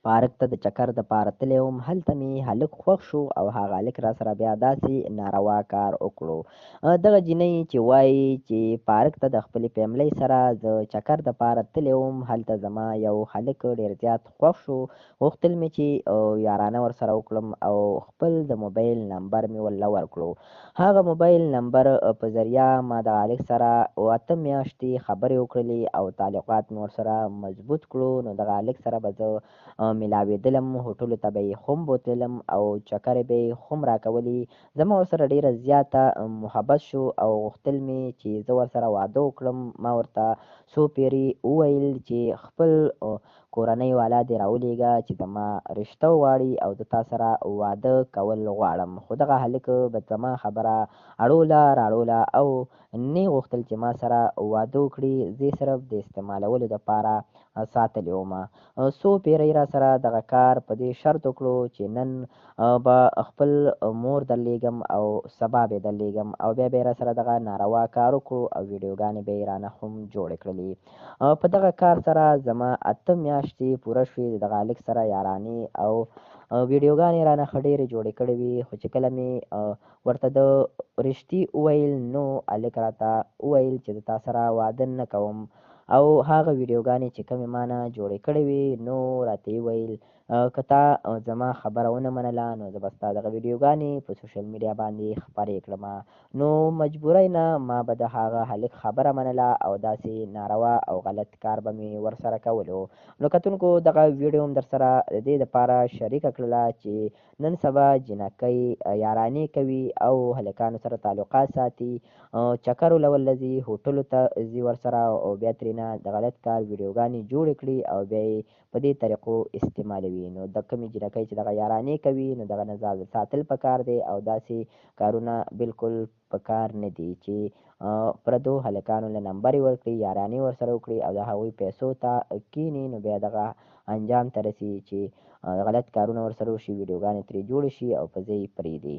پارک ته د چکر دپاره تللی وم، هلته مې هلک خوښ شو او هغه هلک راسره بیا داسې ناروا کار وکړو. دغه جینۍ چې وایي چې پارک ته د خپلې فیملۍ سره زه چکر دپاره تللی وم، هلته زما یو هلک ډېر زیات خوښ شو. غوښتل مې چې یارانه ورسره وکړم او خپل د موبایل نمبر مې ورله ورکړو. هغه موبایل نمبر په ذریعه ما دغه هلک سره 8 میاشتې خبرې وکړلې او تعلقات مې ورسره مضبوط کړو. نو دغه هلک سره به زه میلاوېدلم، هوټلو ته به یې هم بوتلم او چکرې به یې هم راکولې. زما ورسره ډېره زیاته محبت شو او غوښتل مې چې زه ورسره واده وکړم. ما ورته څو پیرې وویل چې خپل کورنۍ والا دې راولېږه چې زما رشته وغواړي او زه تا سره واده کول غواړم. خو دغه هلک به زما خبره اړوله راړوله او نه یې غوښتل چې ما سره واده وکړي. زه یې صرف د استعمالولو دپاره ساتلی ومه. څو پیره یې راسره دغه کار په دې شرط وکړو چې نن به خپل مور درلېږم او سبا به یې درلېږم او بیا به یې راسره دغه ناروا کار وکړو او ویډیوګانې به یې رانه هم جوړې کړلې. په دغه کار سره زما 8 میاشتې پوره شوې د دغه هلک سره یارانې او ویډیوګانې رانه ښه ډېرې جوړې کړې وې. خو چې کله مې ورته د رښتي وویل نو هلک راته وویل چې زه تا سره واده نه کوم او هغه ویډیوګانې چې کومې ما نه جوړې کړې وې نو راته یې وویل که تا زما خبره ونه منله نو زه به ستا دغه ویډیوګانې په سوشل میډیا باندې خپرې کړمه. نو مجبوری نه ما به د هغه هلک خبره منله او داسې ناروا او غلط کار به مې ورسره کولو. نو کتونکو دغه ویډیو هم درسره د دې دپاره شریکه کړله چې نن سبا جینکۍ یارانې کوي او هلکانو سره تعلقات ساتي، چکرو له ولله ځي، هوټلو ته ځي ورسره او بیا ترېنه د غلط کار ویډیوګانې جوړې کړي او بیا یې په دې طریقو استعمالوي. نو د کومې جینکۍ چې دغه یارانې کوي نو دغه نه ځان ساتل پکار دی او داسې کارونه بالکل پکار نه دي چې پردو هلکانو له نمبر یې ورکړي، یارانې ورسره وکړي او د هغوی پیسو ته کښېني نو بیا دغه انجام ته رسي چې غلط کارونه ورسره وشي، ویډیوګانې ترې جوړې شي او په ځای یې پرېږدي.